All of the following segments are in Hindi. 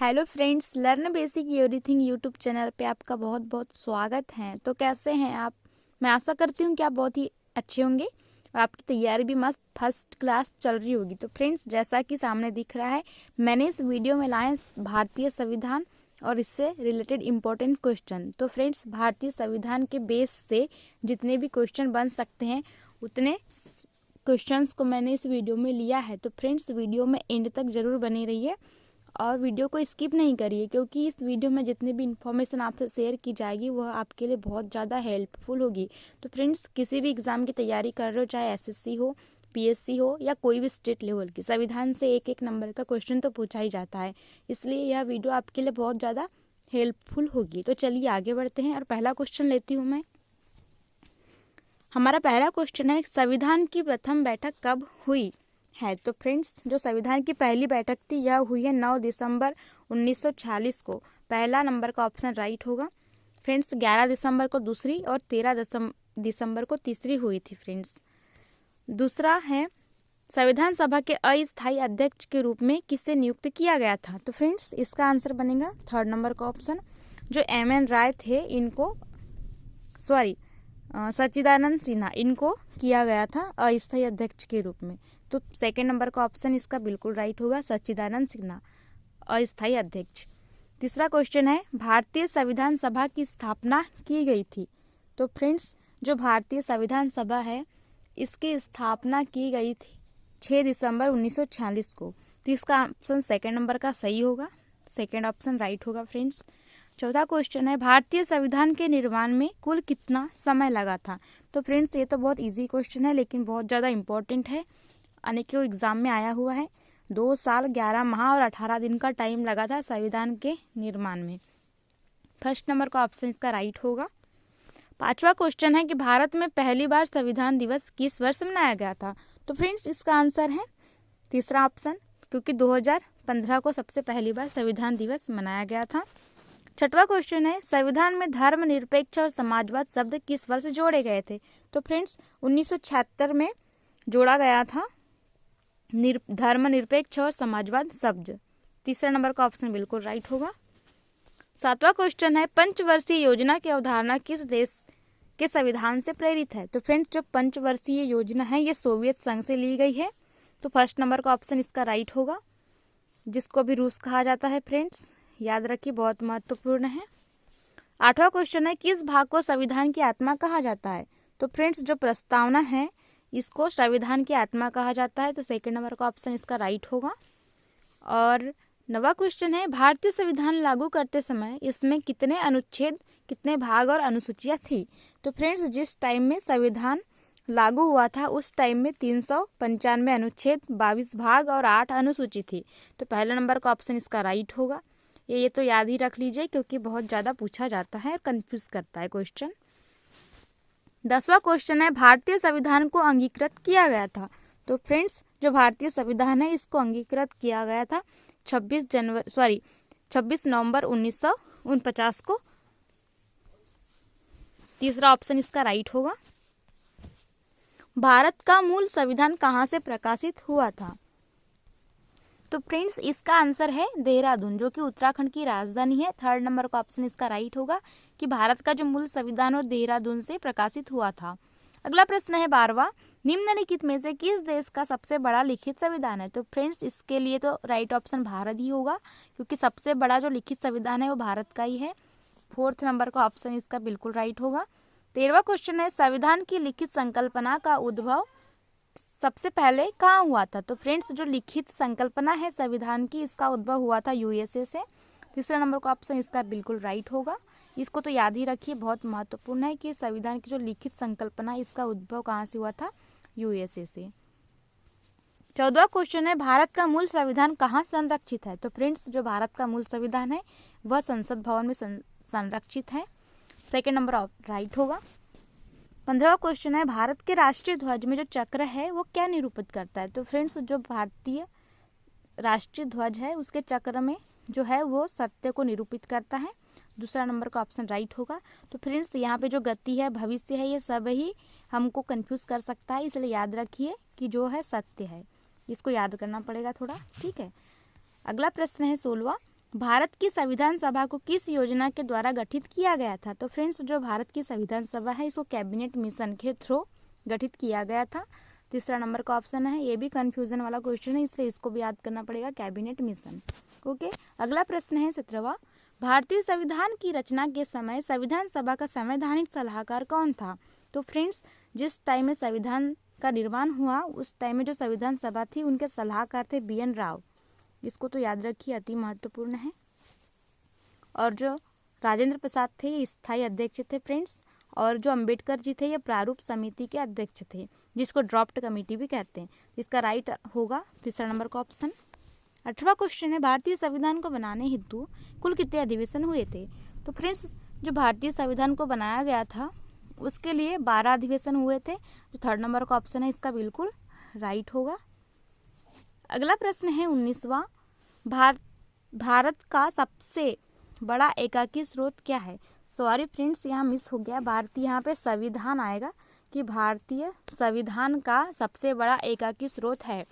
Hello friends, learn basic everything YouTube channel पे आपका बहुत बहुत स्वागत है। तो कैसे हैं आप? मैं आशा करती हूँ कि आप बहुत ही अच्छे होंगे और आपकी तैयारी भी मस्त फर्स्ट क्लास चल रही होगी। तो फ्रेंड्स, जैसा कि सामने दिख रहा है, मैंने इस वीडियो में लाए भारतीय संविधान और इससे रिलेटेड इम्पोर्टेंट क्वेश्चन। तो फ्रेंड्स, भारतीय संविधान के बेस से जितने भी क्वेश्चन बन सकते हैं उतने क्वेश्चंस को मैंने इस वीडियो में लिया है। तो फ्रेंड्स, वीडियो में एंड तक ज़रूर बने रहिए और वीडियो को स्किप नहीं करिए, क्योंकि इस वीडियो में जितनी भी इन्फॉर्मेशन आपसे शेयर की जाएगी वह आपके लिए बहुत ज़्यादा हेल्पफुल होगी। तो फ्रेंड्स, किसी भी एग्ज़ाम की तैयारी कर रहे हो, चाहे एसएससी हो, पीएससी हो या कोई भी स्टेट लेवल की, संविधान से एक एक नंबर का क्वेश्चन तो पूछा ही जाता है, इसलिए यह वीडियो आपके लिए बहुत ज़्यादा हेल्पफुल होगी। तो चलिए आगे बढ़ते हैं और पहला क्वेश्चन लेती हूँ मैं। हमारा पहला क्वेश्चन है, संविधान की प्रथम बैठक कब हुई है? तो फ्रेंड्स, जो संविधान की पहली बैठक थी यह हुई है 9 दिसंबर 1946 को। पहला नंबर का ऑप्शन राइट होगा। फ्रेंड्स, 11 दिसंबर को दूसरी और 13 दिसंबर को तीसरी हुई थी। फ्रेंड्स, दूसरा है, संविधान सभा के अस्थायी अध्यक्ष के रूप में किसे नियुक्त किया गया था? तो फ्रेंड्स, इसका आंसर बनेगा थर्ड नंबर का ऑप्शन, जो एम.एन. राय थे, इनको सच्चिदानंद सिन्हा, इनको किया गया था अस्थायी अध्यक्ष के रूप में। तो सेकंड नंबर का ऑप्शन इसका बिल्कुल राइट होगा, सच्चिदानंद सिन्हा अस्थायी अध्यक्ष। तीसरा क्वेश्चन है, भारतीय संविधान सभा की स्थापना की गई थी? तो फ्रेंड्स, जो भारतीय संविधान सभा है इसकी स्थापना की गई थी 6 दिसंबर 1946 को। तो इसका ऑप्शन सेकंड नंबर का सही होगा, सेकंड ऑप्शन राइट होगा। फ्रेंड्स, चौथा क्वेश्चन है, भारतीय संविधान के निर्माण में कुल कितना समय लगा था? तो फ्रेंड्स, ये तो बहुत इजी क्वेश्चन है लेकिन बहुत ज़्यादा इम्पोर्टेंट है, अनेकों एग्जाम में आया हुआ है। 2 साल 11 माह और 18 दिन का टाइम लगा था संविधान के निर्माण में। फर्स्ट नंबर का ऑप्शन इसका राइट होगा। पांचवा क्वेश्चन है कि भारत में पहली बार संविधान दिवस किस वर्ष मनाया गया था? तो फ्रेंड्स, इसका आंसर है तीसरा ऑप्शन, क्योंकि 2015 को सबसे पहली बार संविधान दिवस मनाया गया था। छठवां क्वेश्चन है, संविधान में धर्मनिरपेक्ष और समाजवाद शब्द किस वर्ष जोड़े गए थे? तो फ्रेंड्स, 1976 में जोड़ा गया था धर्मनिरपेक्ष और समाजवाद शब्द। तीसरा नंबर का ऑप्शन बिल्कुल राइट होगा। सातवां क्वेश्चन है, पंचवर्षीय योजना की अवधारणा किस देश के संविधान से प्रेरित है? तो फ्रेंड्स, जो पंचवर्षीय योजना है ये सोवियत संघ से ली गई है। तो फर्स्ट नंबर का ऑप्शन इसका राइट होगा, जिसको भी रूस कहा जाता है। फ्रेंड्स, याद रखिए, बहुत महत्वपूर्ण है। आठवां क्वेश्चन है, किस भाग को संविधान की आत्मा कहा जाता है? तो फ्रेंड्स, जो प्रस्तावना है इसको संविधान की आत्मा कहा जाता है। तो सेकंड नंबर का ऑप्शन इसका राइट होगा। और नवा क्वेश्चन है, भारतीय संविधान लागू करते समय इसमें कितने अनुच्छेद, कितने भाग और अनुसूचियां थी? तो फ्रेंड्स, जिस टाइम में संविधान लागू हुआ था उस टाइम में 395 अनुच्छेद, 22 भाग और 8 अनुसूची थी। तो पहला नंबर का ऑप्शन इसका राइट होगा। ये तो याद ही रख लीजिए, क्योंकि बहुत ज़्यादा पूछा जाता है और कंफ्यूज करता है क्वेश्चन। 10वां क्वेश्चन है, भारतीय संविधान को अंगीकृत किया गया था? तो फ्रेंड्स, जो भारतीय संविधान है इसको अंगीकृत किया गया था 26 नवंबर 1949 को। तीसरा ऑप्शन इसका राइट होगा। भारत का मूल संविधान कहाँ से प्रकाशित हुआ था? तो फ्रेंड्स, इसका आंसर है देहरादून, जो कि उत्तराखंड की राजधानी है। थर्ड नंबर का ऑप्शन इसका राइट होगा कि भारत का जो मूल संविधान और देहरादून से प्रकाशित हुआ था। अगला प्रश्न है 12वां, निम्नलिखित में से किस देश का सबसे बड़ा लिखित संविधान है? तो फ्रेंड्स, इसके लिए तो राइट ऑप्शन भारत ही होगा, क्योंकि सबसे बड़ा जो लिखित संविधान है वो भारत का ही है। फोर्थ नंबर का ऑप्शन इसका बिल्कुल राइट होगा। 13वां क्वेश्चन है, संविधान की लिखित संकल्पना का उद्भव सबसे पहले कहाँ हुआ था? तो फ्रेंड्स, जो लिखित संकल्पना है संविधान की इसका उद्भव हुआ था यूएसए से। तीसरा नंबर का ऑप्शन इसका बिल्कुल राइट होगा। इसको तो याद ही रखिए, बहुत महत्वपूर्ण है कि संविधान की जो लिखित संकल्पना है इसका उद्भव कहाँ से हुआ था? यूएसए से। 14वां क्वेश्चन है, भारत का मूल संविधान कहाँ संरक्षित है? तो फ्रेंड्स, जो भारत का मूल संविधान है वह संसद भवन में संरक्षित है। सेकेंड नंबर राइट होगा। 15वां क्वेश्चन है, भारत के राष्ट्रीय ध्वज में जो चक्र है वो क्या निरूपित करता है? तो फ्रेंड्स, जो भारतीय राष्ट्रीय ध्वज है उसके चक्र में जो है वो सत्य को निरूपित करता है। दूसरा नंबर का ऑप्शन राइट होगा। तो फ्रेंड्स, यहाँ पे जो गति है, भविष्य है, ये सब ही हमको कंफ्यूज कर सकता है, इसलिए याद रखिए कि जो है सत्य है। इसको याद करना पड़ेगा थोड़ा, ठीक है। अगला प्रश्न है 16वां, भारत की संविधान सभा को किस योजना के द्वारा गठित किया गया था? तो फ्रेंड्स, जो भारत की संविधान सभा है इसको कैबिनेट मिशन के थ्रू गठित किया गया था। तीसरा नंबर का ऑप्शन है। ये भी कंफ्यूजन वाला क्वेश्चन है, इसलिए इसको भी याद करना पड़ेगा, कैबिनेट मिशन। ओके, अगला प्रश्न है 17वां। भारतीय संविधान की रचना के समय संविधान सभा का संवैधानिक सलाहकार कौन था? तो फ्रेंड्स, जिस टाइम में संविधान का निर्माण हुआ उस टाइम में जो संविधान सभा थी उनके सलाहकार थे BN राव। इसको तो याद रखिए, अति महत्वपूर्ण है। और जो राजेंद्र प्रसाद थे ये स्थायी अध्यक्ष थे फ्रेंड्स। और जो अंबेडकर जी थे ये प्रारूप समिति के अध्यक्ष थे, जिसको ड्राफ्ट कमेटी भी कहते हैं। इसका राइट होगा तीसरा नंबर का ऑप्शन। 8वां क्वेश्चन है, भारतीय संविधान को बनाने हेतु कुल कितने अधिवेशन हुए थे? तो फ्रेंड्स, जो भारतीय संविधान को बनाया गया था उसके लिए 12 अधिवेशन हुए थे। जो थर्ड नंबर का ऑप्शन है इसका बिल्कुल राइट होगा। अगला प्रश्न है 19वां। भारत का सबसे बड़ा एकाकी स्रोत क्या है? सॉरी फ्रेंड्स, यहाँ मिस हो गया, भारतीय यहाँ पे संविधान आएगा कि भारतीय संविधान का सबसे बड़ा एकाकी स्रोत है।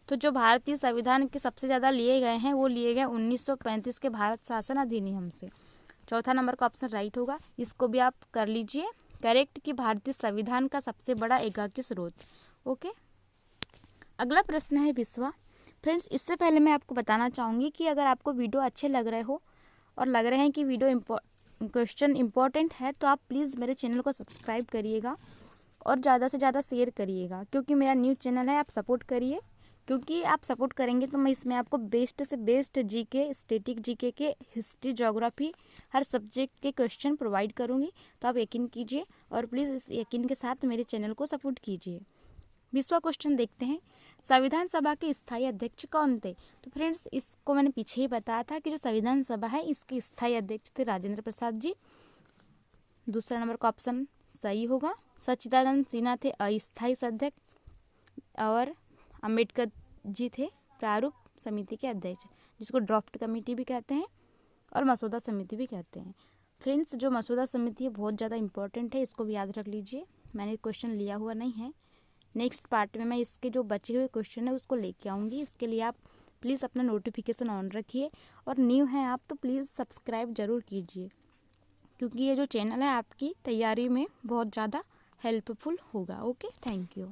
तो जो भारतीय संविधान के सबसे ज़्यादा लिए गए हैं वो लिए गए 1935 के भारत शासन अधिनियम से। चौथा नंबर का ऑप्शन राइट होगा, इसको भी आप कर लीजिए करेक्ट कि भारतीय संविधान का सबसे बड़ा एकाकी स्रोत। ओके, अगला प्रश्न है 20वां। फ्रेंड्स, इससे पहले मैं आपको बताना चाहूँगी कि अगर आपको वीडियो अच्छे लग रहे हो और लग रहे हैं कि वीडियो क्वेश्चन इंपॉर्टेंट है तो आप प्लीज़ मेरे चैनल को सब्सक्राइब करिएगा और ज़्यादा से ज़्यादा शेयर करिएगा, क्योंकि मेरा न्यू चैनल है। आप सपोर्ट करिए, क्योंकि आप सपोर्ट करेंगे तो मैं इसमें आपको बेस्ट से बेस्ट जीके, स्टैटिक जीके के, हिस्ट्री, ज्योग्राफी, हर सब्जेक्ट के क्वेश्चन प्रोवाइड करूँगी। तो आप यकीन कीजिए और प्लीज़ इस यकीन के साथ मेरे चैनल को सपोर्ट कीजिए। 20वां क्वेश्चन देखते हैं, संविधान सभा के स्थायी अध्यक्ष कौन थे? तो फ्रेंड्स, इसको मैंने पीछे ही बताया था कि जो संविधान सभा है इसके स्थायी अध्यक्ष थे राजेंद्र प्रसाद जी। दूसरा नंबर का ऑप्शन सही होगा। सच्चिदानंद सिन्हा थे अस्थायी अध्यक्ष और अंबेडकर जी थे प्रारूप समिति के अध्यक्ष, जिसको ड्राफ्ट कमेटी भी कहते हैं और मसौदा समिति भी कहते हैं। फ्रेंड्स, जो मसौदा समिति है बहुत ज़्यादा इंपॉर्टेंट है, इसको भी याद रख लीजिए। मैंने क्वेश्चन लिया हुआ नहीं है, नेक्स्ट पार्ट में मैं इसके जो बचे हुए क्वेश्चन है उसको लेके आऊँगी। इसके लिए आप प्लीज़ अपना नोटिफिकेशन ऑन रखिए और न्यू हैं आप तो प्लीज़ सब्सक्राइब ज़रूर कीजिए, क्योंकि ये जो चैनल है आपकी तैयारी में बहुत ज़्यादा हेल्पफुल होगा। Okay, thank you.